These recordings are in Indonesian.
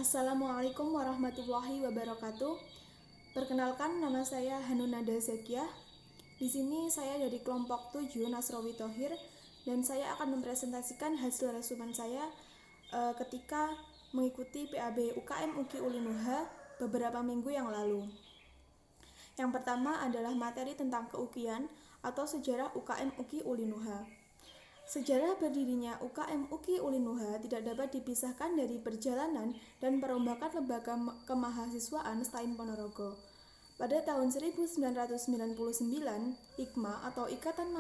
Assalamualaikum warahmatullahi wabarakatuh. Perkenalkan, nama saya Hanunada Zakiah. Di sini saya dari kelompok 7 Nasrawi Thohir dan saya akan mempresentasikan hasil resumen saya ketika mengikuti PAB UKM UKI Ulinuha beberapa minggu yang lalu. Yang pertama adalah materi tentang keukian atau sejarah UKM UKI Ulinuha. Sejarah berdirinya UKM UKI Ulinuha tidak dapat dipisahkan dari perjalanan dan perombakan lembaga kemahasiswaan STAIN Ponorogo. Pada tahun 1999, IKMA atau Ikatan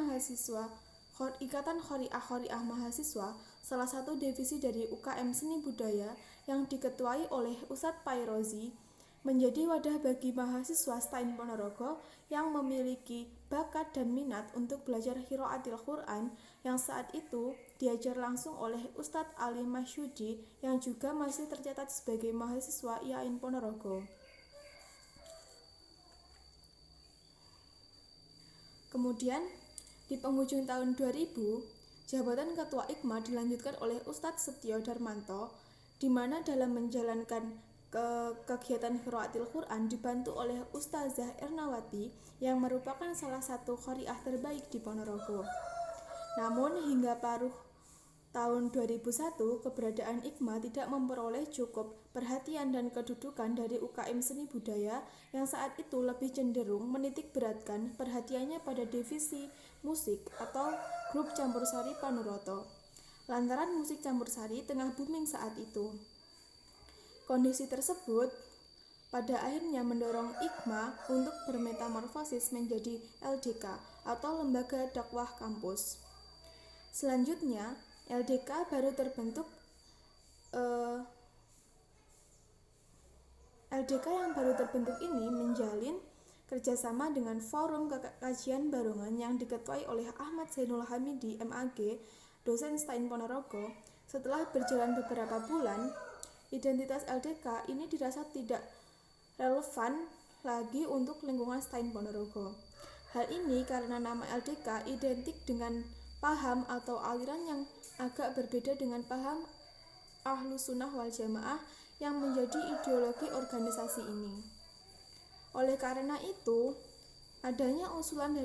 Khoriah Mahasiswa, salah satu divisi dari UKM Seni Budaya yang diketuai oleh Ustadz Pairozi, menjadi wadah bagi mahasiswa STAIN Ponorogo yang memiliki bakat dan minat untuk belajar qiraatil Quran yang saat itu diajar langsung oleh Ustadz Ali Masyudi yang juga masih tercatat sebagai mahasiswa IAIN Ponorogo. Kemudian, di penghujung tahun 2000, jabatan Ketua IKMA dilanjutkan oleh Ustadz Setio Darmanto, di mana dalam menjalankan kegiatan qiraatil Quran dibantu oleh Ustazah Ernawati yang merupakan salah satu qoriah terbaik di Ponorogo. Namun hingga paruh tahun 2001, keberadaan IKMA tidak memperoleh cukup perhatian dan kedudukan dari UKM Seni Budaya yang saat itu lebih cenderung menitik beratkan perhatiannya pada divisi musik atau grup campursari Panuroto. Lantaran musik campursari tengah booming saat itu. Kondisi tersebut pada akhirnya mendorong IKMA untuk bermetamorfosis menjadi LDK atau Lembaga Dakwah Kampus. Selanjutnya, LDK baru terbentuk. LDK yang baru terbentuk ini menjalin kerjasama dengan Forum Kajian Barongan yang diketuai oleh Ahmad Zainul Hamidi MAG, dosen STAIN Ponorogo. Setelah berjalan beberapa bulan, identitas LDK ini dirasa tidak relevan lagi untuk lingkungan STAIN Ponorogo. Hal ini karena nama LDK identik dengan paham atau aliran yang agak berbeda dengan paham Ahlus Sunnah wal Jamaah yang menjadi ideologi organisasi ini. Oleh karena itu, adanya usulan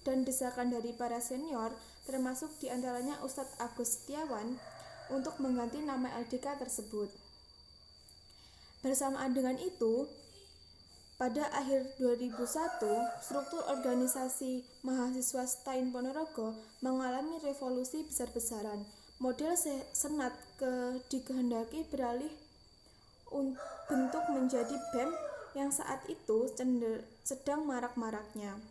dan desakan dari para senior, termasuk diantaranya Ustadz Agus Setiawan, untuk mengganti nama LDK tersebut. Bersamaan dengan itu, pada akhir 2001, struktur organisasi mahasiswa STAIN Ponorogo mengalami revolusi besar-besaran. Model senat dikehendaki beralih bentuk menjadi BEM yang saat itu sedang marak-maraknya.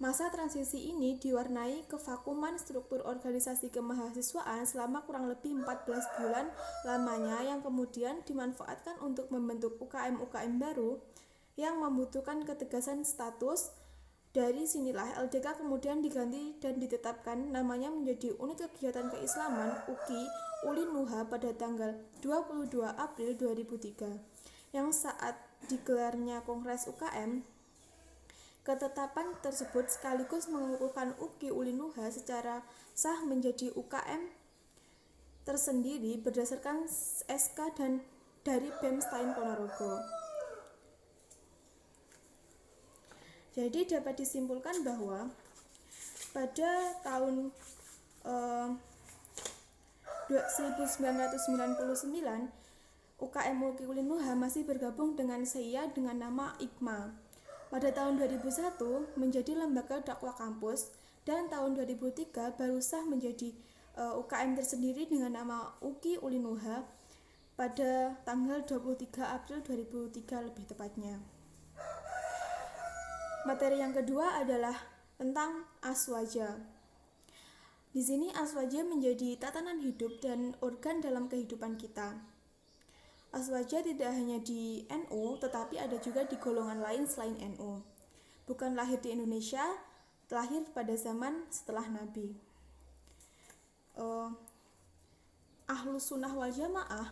Masa transisi ini diwarnai kevakuman struktur organisasi kemahasiswaan selama kurang lebih 14 bulan lamanya yang kemudian dimanfaatkan untuk membentuk UKM-UKM baru yang membutuhkan ketegasan status. Dari sinilah LDK kemudian diganti dan ditetapkan namanya menjadi Unit Kegiatan Keislaman UKI Ulinuha pada tanggal 22 April 2003. Yang saat digelarnya Kongres UKM, ketetapan tersebut sekaligus mengukuhkan UKI Ulinuha secara sah menjadi UKM tersendiri berdasarkan SK dan dari BEM STAIN Ponorogo. Jadi dapat disimpulkan bahwa pada tahun 1999 UKM UKI Ulinuha masih bergabung dengan SEIA dengan nama IKMA. Pada tahun 2001 menjadi Lembaga Dakwah Kampus dan tahun 2003 baru sah menjadi UKM tersendiri dengan nama UKI Ulinuha pada tanggal 23 April 2003 lebih tepatnya. Materi yang kedua adalah tentang aswaja. Di sini aswaja menjadi tatanan hidup dan organ dalam kehidupan kita. Aswaja tidak hanya di NU, tetapi ada juga di golongan lain selain NU. Bukan lahir di Indonesia, lahir pada zaman setelah Nabi. Ahlus Sunnah wal Jamaah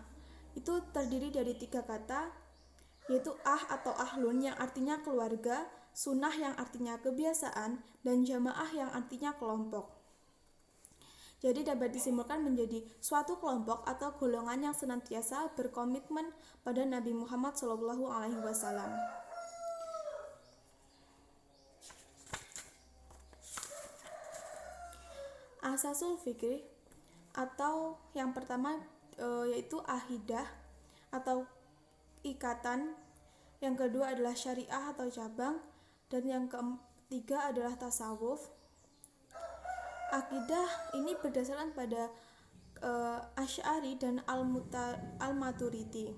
itu terdiri dari 3 kata, yaitu atau ahlun yang artinya keluarga, sunnah yang artinya kebiasaan, dan jamaah yang artinya kelompok. Jadi dapat disimpulkan menjadi suatu kelompok atau golongan yang senantiasa berkomitmen pada Nabi Muhammad SAW. Asasul fikih atau yang pertama yaitu ahidah atau ikatan, yang kedua adalah syariah atau cabang, dan yang ketiga adalah tasawuf. Akidah ini berdasarkan pada Asy'ari dan Al-Maturidi.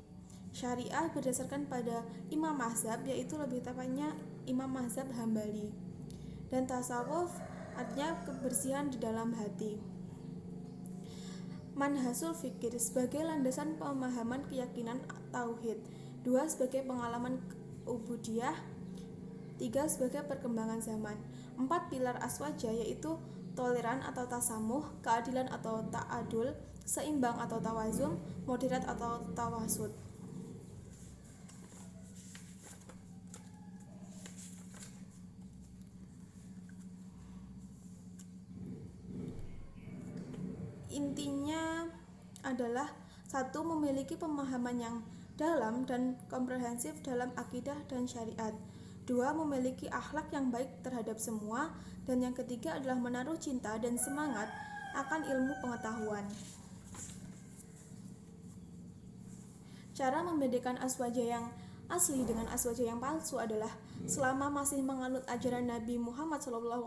Syariah berdasarkan pada imam mazhab, yaitu lebih tepatnya imam mazhab Hambali. Dan tasawuf artinya kebersihan di dalam hati. Manhasul fikir sebagai landasan pemahaman keyakinan tauhid, 2 sebagai pengalaman ubudiyah, 3 sebagai perkembangan zaman. 4 pilar aswaja yaitu toleran atau tasamuh, keadilan atau ta'adul, seimbang atau tawazun, moderat atau tawasud. Intinya adalah 1. Memiliki pemahaman yang dalam dan komprehensif dalam akidah dan syariat. 2. Memiliki akhlak yang baik terhadap semua. Dan yang ketiga adalah menaruh cinta dan semangat akan ilmu pengetahuan. Cara membedakan aswaja yang asli dengan aswaja yang palsu adalah selama masih menganut ajaran Nabi Muhammad SAW,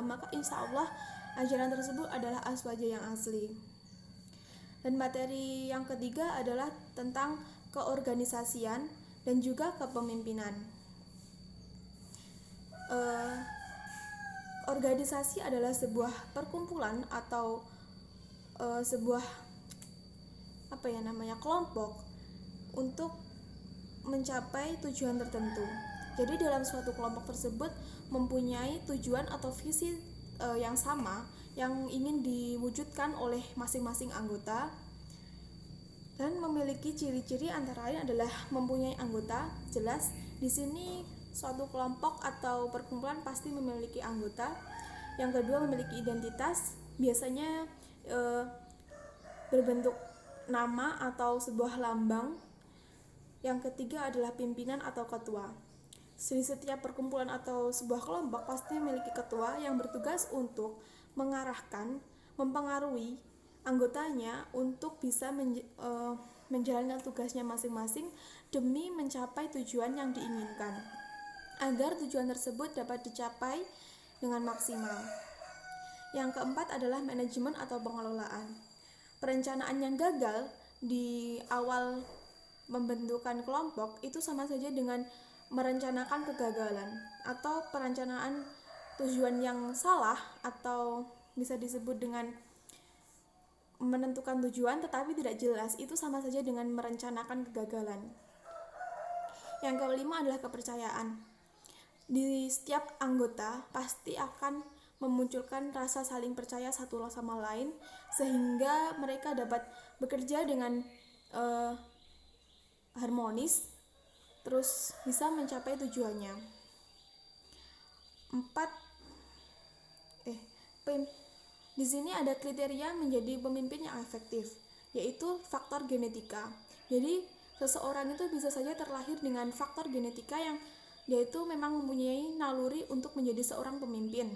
maka insya Allah ajaran tersebut adalah aswaja yang asli. Dan materi yang ketiga adalah tentang keorganisasian dan juga kepemimpinan. Organisasi adalah sebuah perkumpulan atau sebuah kelompok untuk mencapai tujuan tertentu. Jadi dalam suatu kelompok tersebut mempunyai tujuan atau visi yang sama yang ingin diwujudkan oleh masing-masing anggota, dan memiliki ciri-ciri antara lain adalah mempunyai anggota. Jelas di sini suatu kelompok atau perkumpulan pasti memiliki anggota. Yang kedua, memiliki identitas, biasanya berbentuk nama atau sebuah lambang. Yang ketiga adalah pimpinan atau ketua. Di setiap perkumpulan atau sebuah kelompok pasti memiliki ketua yang bertugas untuk mengarahkan, mempengaruhi anggotanya untuk bisa menjalankan tugasnya masing-masing demi mencapai tujuan yang diinginkan, agar tujuan tersebut dapat dicapai dengan maksimal. Yang keempat adalah manajemen atau pengelolaan. Perencanaan yang gagal di awal pembentukan kelompok itu sama saja dengan merencanakan kegagalan, atau perencanaan tujuan yang salah, atau bisa disebut dengan menentukan tujuan tetapi tidak jelas, itu sama saja dengan merencanakan kegagalan. Yang kelima adalah kepercayaan. Di setiap anggota pasti akan memunculkan rasa saling percaya satu sama lain sehingga mereka dapat bekerja dengan harmonis, terus bisa mencapai tujuannya. Di sini ada kriteria menjadi pemimpin yang efektif, yaitu faktor genetika. Jadi seseorang itu bisa saja terlahir dengan faktor genetika yang dia itu memang mempunyai naluri untuk menjadi seorang pemimpin.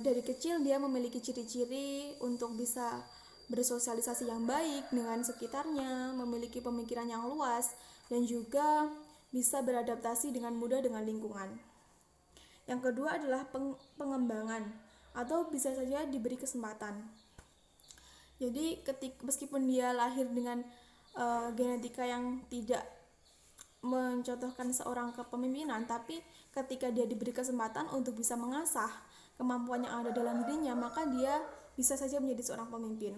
Dari kecil dia memiliki ciri-ciri untuk bisa bersosialisasi yang baik dengan sekitarnya, memiliki pemikiran yang luas, dan juga bisa beradaptasi dengan mudah dengan lingkungan. Yang kedua adalah pengembangan, atau bisa saja diberi kesempatan. Jadi meskipun dia lahir dengan genetika yang tidak mencontohkan seorang kepemimpinan, tapi ketika dia diberi kesempatan untuk bisa mengasah kemampuan yang ada dalam dirinya, maka dia bisa saja menjadi seorang pemimpin.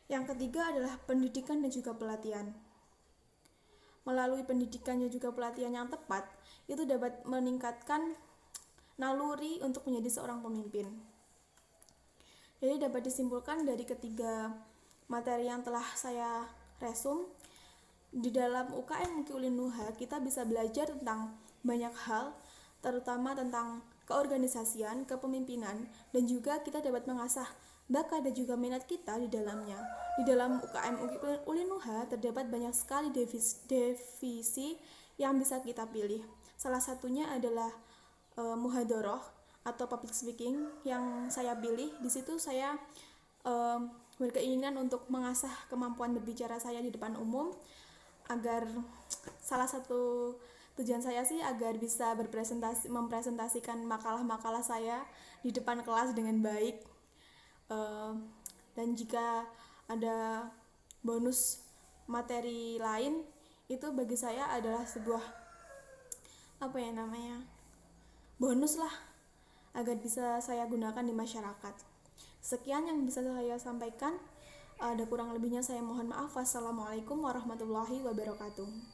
Yang ketiga adalah pendidikan dan juga pelatihan. Melalui pendidikan dan juga pelatihan yang tepat, itu dapat meningkatkan naluri untuk menjadi seorang pemimpin. Jadi dapat disimpulkan dari ketiga materi yang telah saya resum, di dalam UKM Mukti Ulin Nuha kita bisa belajar tentang banyak hal, terutama tentang keorganisasian, kepemimpinan, dan juga kita dapat mengasah bakat dan juga minat kita di dalamnya. Di dalam UKM Ulinuha terdapat banyak sekali divisi yang bisa kita pilih. Salah satunya adalah muhadharah atau public speaking yang saya pilih. Di situ saya berkeinginan untuk mengasah kemampuan berbicara saya di depan umum, agar salah satu tujuan saya sih agar bisa mempresentasikan makalah-makalah saya di depan kelas dengan baik. Dan jika ada bonus materi lain, itu bagi saya adalah sebuah bonus lah, agar bisa saya gunakan di masyarakat. Sekian yang bisa saya sampaikan. Ada kurang lebihnya saya mohon maaf. Wassalamualaikum warahmatullahi wabarakatuh.